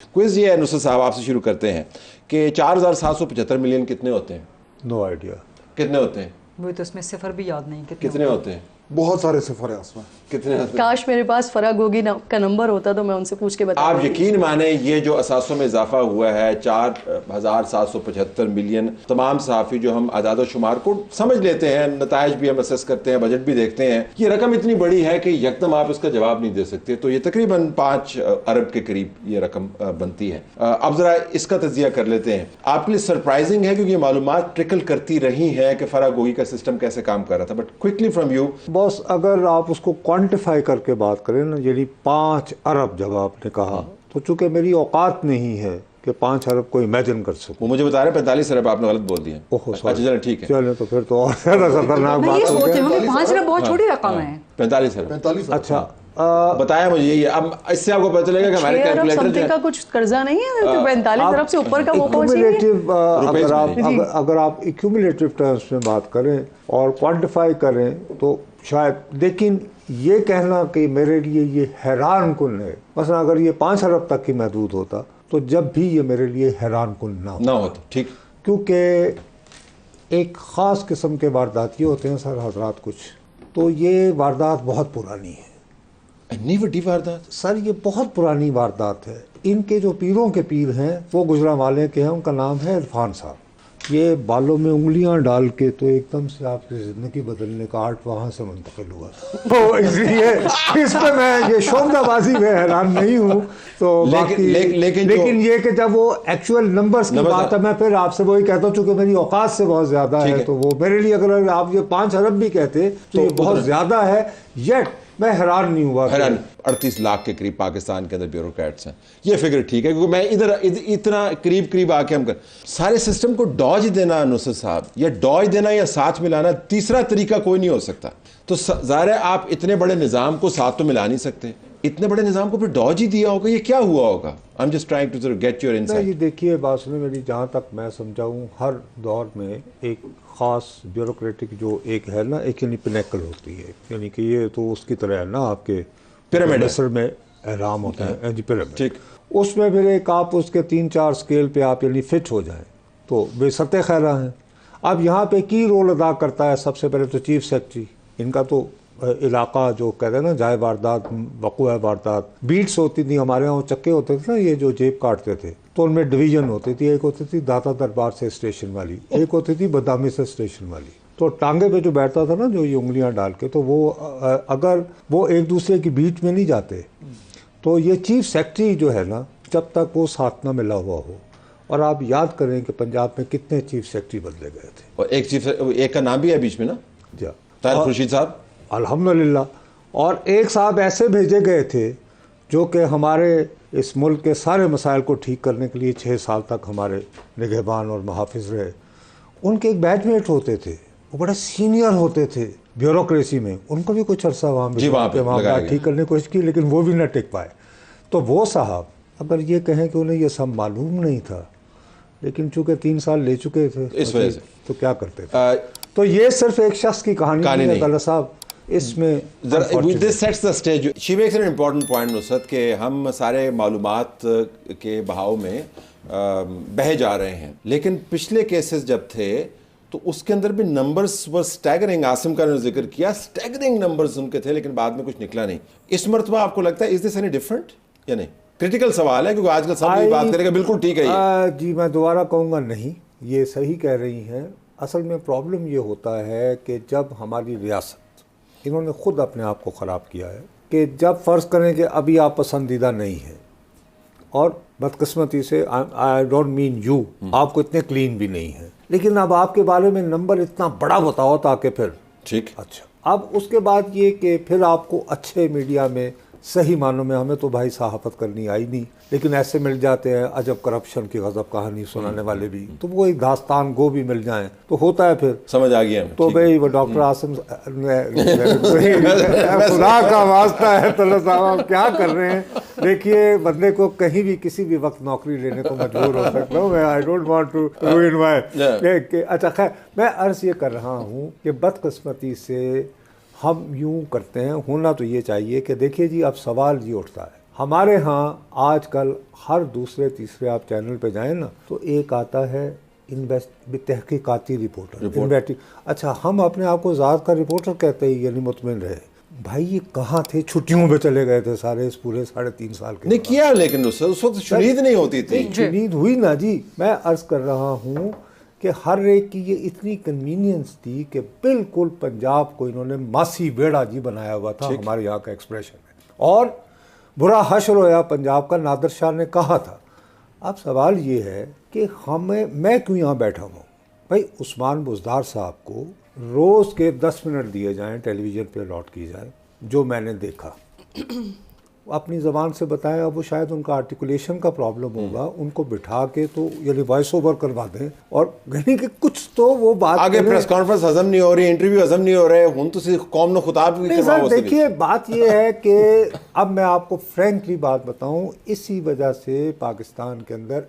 Quiz ये है नुसरत साहब, आपसे शुरू करते हैं कि 4775 मिलियन कितने होते हैं? No idea. कितने होते हैं? वो तो उसमें सिफर भी याद नहीं कितने होते हैं? बहुत सारे सिफर है उसमें। कितने होते हैं? काश मेरे पास फराग गोगी का नंबर होता तो मैं उनसे पूछ के बता आप यकीन माने ये जो असासों में इजाफा हुआ है 4775 मिलियन, तमाम सहाफ़ी जो हम आदाद शुमार को समझ लेते हैं, नताइज भी हम असेस करते हैं, बजट भी देखते हैं, ये रकम इतनी बड़ी है कि यकदम आप इसका जवाब नहीं दे सकते। तो ये तकरीबन 5 अरब के करीब ये रकम बनती है। अब जरा इसका तजिया कर लेते हैं। आपके लिए सरप्राइजिंग है क्योंकि ये मालूमात ट्रिकल करती रही हैं कि फराग गोगी का सिस्टम कैसे काम कर रहा था, but quickly from you. Boss, अगर आप उसको क्वांटिफाई करके बात करें ना, यानी 5 अरब जब आपने कहा, तो चूंकि मेरी औकात नहीं है कि 5 अरब को इमेजिन कर सकूं। वो मुझे बता रहे 45 अरब, आपने गलत बोल दिया। ओहो, अच्छा चलो ठीक है, चले तो फिर तो और ज़्यादा खतरनाक बात हो गई। 5 अरब बहुत छोटी रकम है। 45 अरब। अच्छा, बताया मुझे ये। अब इससे आपको पता चलेगा कि हमारे कैलकुलेटर जो का कुछ कर्जा नहीं है, 45 अरब से ऊपर का वो पहुंचेगा। अगर आप एक्यूमुलेटिव टर्म्स में बात करें और क्वांटिफाई करें तो शायद, लेकिन ये कहना कि मेरे लिए ये हैरान कुन है, मसलन अगर ये 5 अरब तक ही महदूद होता तो जब भी ये मेरे लिए हैरान कुन ना होता। ठीक, क्योंकि एक ख़ास किस्म के वारदात ये होते हैं सर हजरात कुछ, तो ये वारदात बहुत पुरानी है। बड़ी वारदात सर ये बहुत पुरानी वारदात है। इनके जो पीरों के पीर हैं वो गुजरांवाले के हैं, उनका नाम है इरफान साहब। ये बालों में उंगलियां डाल के तो एकदम से आपकी ज़िंदगी बदलने का आर्ट वहाँ से मुंतकिल हुआ। तो इसलिए इस पर मैं ये शोबदाबाजी में हैरान नहीं हूँ। तो लेकिन ये कि जब वो एक्चुअल नंबर्स की बात है, मैं फिर आपसे वही कहता हूँ, चूँकि मेरी औकात से बहुत ज़्यादा है, तो वो मेरे लिए, अगर आप ये 5 अरब भी कहते तो ये बहुत ज़्यादा है, येट मैं हैरान नहीं हुआ। 38 लाख के करीब पाकिस्तान के अंदर ब्यूरोक्रेट्स हैं। ये फिगर ठीक है क्योंकि मैं इधर इतना करीब आके हम कर सारे सिस्टम को डॉज देना नुसरत साहब, या डॉज देना या साथ मिलाना, तीसरा तरीका कोई नहीं हो सकता। तो ज़ाहिर है आप इतने बड़े निज़ाम को साथ तो मिला नहीं सकते, इतने बड़े निज़ाम को फिर डॉज ही दिया होगा। ये क्या हुआ होगा? I am just trying to get your insight. ये देखिए बात सुनिए मेरी, जहाँ तक मैं समझा हूँ हर दौर में एक ख़ास ब्यूरोक्रेटिक जो एक है ना, एक यानी पिनेकल होती है, यानी कि ये तो उसकी तरह है ना आपके पिरामिड मिस्र में एहराम होता है जी, पिरामिड। ठीक, उसमें फिर एक आप उसके 3-4 स्केल पे आप यानी फिट हो जाएं तो बेसते खैरा हैं। अब यहाँ पे की रोल अदा करता है? सबसे पहले तो चीफ सेक्रेटरी, इनका तो इलाका जो कहते हैं ना, जाए वारदात वक़ुआ वारदात, बीट्स होती थी हमारे यहाँ, चक्के होते थे ना ये जो जेब काटते थे, तो उनमें डिवीज़न होती थी। एक होती थी दाता दरबार से स्टेशन वाली, एक होती थी बदामी से स्टेशन वाली। तो टांगे पे जो बैठता था ना, जो ये उंगलियां डाल के, तो वो अगर वो एक दूसरे की बीच में नहीं जाते तो ये चीफ सेक्रेटरी जो है ना, जब तक वो साथ ना मिला हुआ हो, और आप याद करें कि पंजाब में कितने चीफ सेक्रेटरी बदले गए थे, और एक का नाम भी है बीच में ना, ताहिर खुर्शीद साहब, अल्हम्दुलिल्लाह। और एक साहब ऐसे भेजे गए थे जो कि हमारे इस मुल्क के सारे मसाइल को ठीक करने के लिए 6 साल तक हमारे निगहबान और मुहाफिज रहे। उनके एक बैचमेट होते थे, वो बड़े सीनियर होते थे ब्यूरोक्रेसी में, उनको भी कुछ अरसा वहाँ ठीक करने की कोशिश की, लेकिन वो भी न टिक पाए। तो वो साहब अगर ये कहें कि उन्हें ये सब मालूम नहीं था, लेकिन चूँकि 3 साल ले चुके थे इस वजह से, तो क्या करते थे। तो ये सिर्फ एक शख्स की कहानी नहीं है गला साहब, इसमें this sets the stage. She makes an important point Nusrat, कि हम सारे मालूमात के बहाव में बह जा रहे हैं, लेकिन पिछले केसेस जब थे तो उसके अंदर भी नंबर्स वर स्टैगरिंग। आसिम का ने जिक्र किया, स्टैगरिंग नंबर्स उनके थे, लेकिन बाद में कुछ निकला नहीं। इस मरतबा आपको लगता है इज दिस एनी डिफरेंट या नहीं? क्रिटिकल सवाल है क्योंकि आजकल सब ये बात करेगा बिल्कुल ठीक है जी, मैं दोबारा कहूँगा नहीं, ये सही कह रही हैं। असल में प्रॉब्लम ये होता है कि जब हमारी रियासत, इन्होंने ख़ुद अपने आप को ख़राब किया है कि जब फ़र्ज़ करें कि अभी आप पसंदीदा नहीं हैं, और बदकिस्मती से आई डोंट मीन यू, आपको इतने क्लीन भी नहीं है, लेकिन अब आपके बारे में नंबर इतना बड़ा बताओ ताकि फिर ठीक। अच्छा, अब उसके बाद ये कि फिर आपको अच्छे मीडिया में सही मानों में, हमें तो भाई सहाफ़त करनी आई नहीं, लेकिन ऐसे मिल जाते हैं अजब करप्शन की गज़ब कहानी सुनाने वाले भी, तो वो एक दास्तान गो भी मिल जाएं तो होता है। फिर समझ आ गया तो भाई वो डॉक्टर आसिम खुदा का वास्ता है तो साहब आप क्या कर रहे हैं? देखिए, बंदे को कहीं भी किसी भी वक्त नौकरी लेने को मजबूर हो सकता हूँ मैं। I don't want to ruin my. अच्छा खैर, मैं अर्ज़ ये कर रहा हूँ कि बदकिस्मती से हम यूँ करते हैं, होना तो ये चाहिए कि देखिए जी, अब सवाल ये उठता है, ہمارے ہاں آج کل ہر دوسرے تیسرے آپ چینل پہ جائیں نا تو ایک آتا ہے تحقیقاتی رپورٹر. اچھا ہم اپنے آپ کو ذات کا رپورٹر کہتے ہیں, یعنی مطمئن رہے. بھائی یہ کہاں تھے, چھٹیوں پہ چلے گئے تھے سارے اس پورے 3.5 سال کے. نہیں کیا, لیکن اس وقت شنید نہیں ہوتی تھی. شنید ہوئی نا جی. میں عرض کر رہا ہوں کہ ہر ایک کی یہ اتنی کنوینئنس تھی کہ بالکل پنجاب کو انہوں نے ماسی بیڑا جی بنایا ہوا تھا, ہمارے یہاں کا ایکسپریشن ہے. اور برا حشر ہویا پنجاب کا, نادر شاہ نے کہا تھا. اب سوال یہ ہے کہ میں کیوں یہاں بیٹھا ہوں. بھائی عثمان بزدار صاحب کو روز کے 10 منٹ دیے جائیں, ٹیلی ویژن پہ الاٹ کی جائے, جو میں نے دیکھا اپنی زبان سے بتائیں. اب وہ شاید ان کا آرٹیکولیشن کا پرابلم ہوگا, ان کو بٹھا کے تو یعنی وائس اوور کروا دیں, اور یعنی کہ کچھ تو وہ بات آگے پریس کانفرنس ہضم نہیں ہو رہی, انٹرویو ہضم نہیں ہو رہے, ہن تو قوم نے خطاب بھی کروا. دیکھیے بات یہ ہے کہ اب میں آپ کو فرینکلی بات بتاؤں, اسی وجہ سے پاکستان کے اندر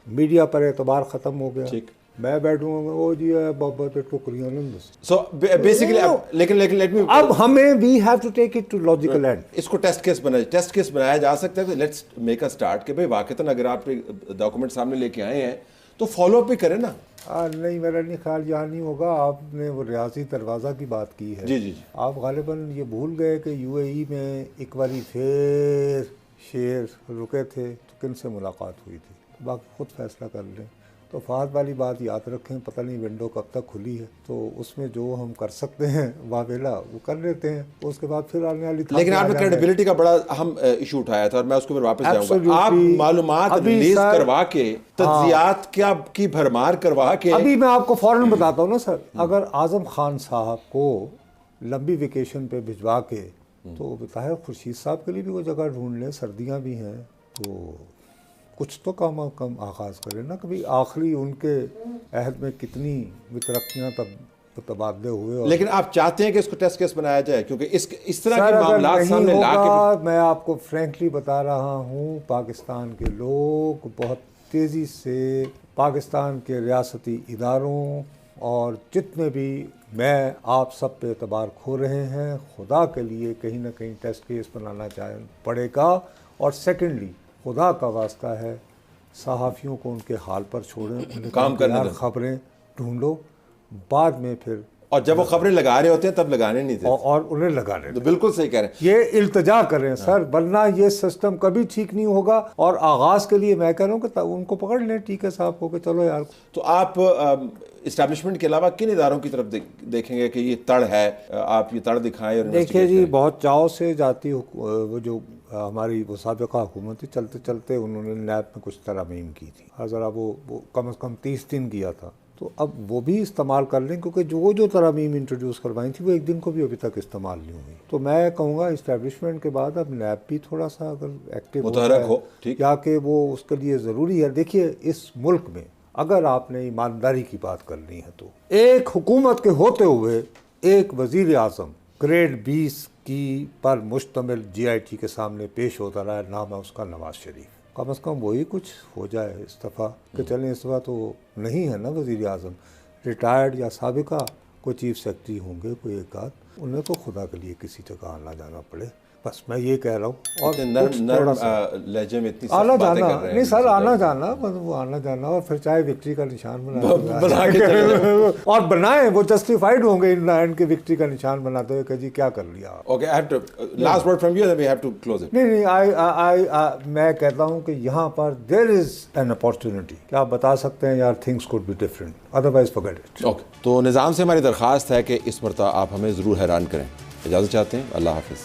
میڈیا پر اعتبار ختم ہو گیا. میں بیٹھوں گا وہ جی بابا تو ٹکریاں نہیں. سو بیسیکلی لیکن لیٹ می, اب ہمیں we have to take it to logical end. اس کو ٹیسٹ کیس بنایا جا سکتا ہے. لیٹس میک اے اسٹارٹ کہ بھائی واقعتاً اگر آپ ڈاکومنٹ سامنے لے کے آئے ہیں تو فالو اپ بھی کریں نا. نہیں میرا نہیں خیال یہاں نہیں ہوگا. آپ نے وہ ریاضی دروازہ کی بات کی ہے. جی آپ غالباً یہ بھول گئے کہ یو اے ای میں ایک باری پھر شیر رکے تھے تو کن سے ملاقات ہوئی تھی. باقی خود فیصلہ کر لیں. تو فہد والی بات یاد رکھیں, پتہ نہیں ونڈو کب تک کھلی ہے, تو اس میں جو ہم کر سکتے ہیں واویلا وہ کر لیتے ہیں. اس کے بعد پھر آنے والی. لیکن آپ نے کریڈیبلٹی کا بڑا اہم ایشو اٹھایا تھا, اور میں اس کو پھر واپس جاؤں گا. آپ معلومات ریلیز کروا کے, تجزیات کی بھرمار کروا کے. ابھی میں آپ کو فوراً بتاتا ہوں نا سر, اگر اعظم خان صاحب کو لمبی ویکیشن پہ بھجوا کے, تو طاہر خورشید صاحب کے لیے بھی وہ جگہ ڈھونڈ لیں, سردیاں بھی ہیں, تو کچھ تو کم آغاز کریں نا. کبھی آخری ان کے عہد میں کتنی ترقیاں تبادلے ہوئے. لیکن آپ چاہتے ہیں کہ اس کو ٹیسٹ کیس بنایا جائے, کیونکہ اس طرح کے معاملات سامنے لا کے. میں آپ کو فرینکلی بتا رہا ہوں, پاکستان کے لوگ بہت تیزی سے پاکستان کے ریاستی اداروں اور جتنے بھی میں آپ سب پہ اعتبار کھو رہے ہیں, خدا کے لیے کہیں نہ کہیں ٹیسٹ کیس بنانا پڑے گا. اور سیکنڈلی خدا کا واسطہ ہے, صحافیوں کو ان کے حال پر چھوڑیں, کام کرنے دیں, خبریں ڈھونڈو, بعد میں پھر. اور جب وہ خبریں لگا رہے ہوتے ہیں تب لگانے نہیں تھے, اور انہیں لگانے. بالکل صحیح کہہ رہے ہیں. یہ التجا کریں سر, ورنہ یہ سسٹم کبھی ٹھیک نہیں ہوگا. اور آغاز کے لیے میں کہہ رہا ہوں کہ ان کو پکڑ لیں, ٹھیک ہے صاحب کو, کہ چلو یار. تو آپ اسٹیبلشمنٹ کے علاوہ کن اداروں کی طرف دیکھیں گے کہ یہ تڑ ہے, آپ یہ تڑ دکھائیں؟ اور دیکھیے جی, بہت چاؤ سے جاتی وہ جو ہماری وہ سابقہ حکومت تھی, چلتے چلتے انہوں نے نیب میں کچھ ترامیم کی تھی, ذرا وہ کم از کم 30 دن کیا تھا. تو اب وہ بھی استعمال کر لیں, کیونکہ جو ترامیم انٹروڈیوس کروائیں تھی وہ ایک دن کو بھی ابھی تک استعمال نہیں ہوئی. تو میں کہوں گا اسٹیبلشمنٹ کے بعد اب نیب بھی تھوڑا سا اگر ایکٹیو ہو, کیا کہ وہ اس کے لیے ضروری ہے. دیکھیے اس ملک میں اگر آپ نے ایمانداری کی بات کرنی ہے تو ایک حکومت کے ہوتے ہوئے ایک وزیر اعظم گریڈ 20 کی پر مشتمل جی آئی ٹی کے سامنے پیش ہوتا رہا ہے, نام ہے اس کا نواز شریف. کم از کم وہی کچھ ہو جائے استعفیٰ, کہ چلیں استعفیٰ تو نہیں ہے نا وزیر اعظم, ریٹائرڈ یا سابقہ کوئی چیف سیکرٹری ہوں گے, کوئی ایک آدھ, انہیں تو خدا کے لیے کسی جگہ آنا جانا پڑے. بس میں یہ کہہ رہا ہوں. اور لہجے میں اتنی آنا جانا نہیں سر, آنا جانا, وہ آنا جانا, اور پھر چاہے وکٹری کا نشان بنا اور بنائیں, وہ جسٹیفائڈ ہوں گے ان لینڈ کے وکٹری کا نشان بناتے ہوئے کہ جی کیا کر لیا. Okay, I have to last word from you then we have to close it. نہیں, میں کہتا ہوں کہ یہاں پر there is an opportunity کہ آپ بتا سکتے ہیں یار things could be different, otherwise forget it. Okay, تو نظام سے ہماری درخواست ہے کہ اس مرتبہ آپ ہمیں ضرور حیران کریں. اجازت چاہتے ہیں, اللہ حافظ.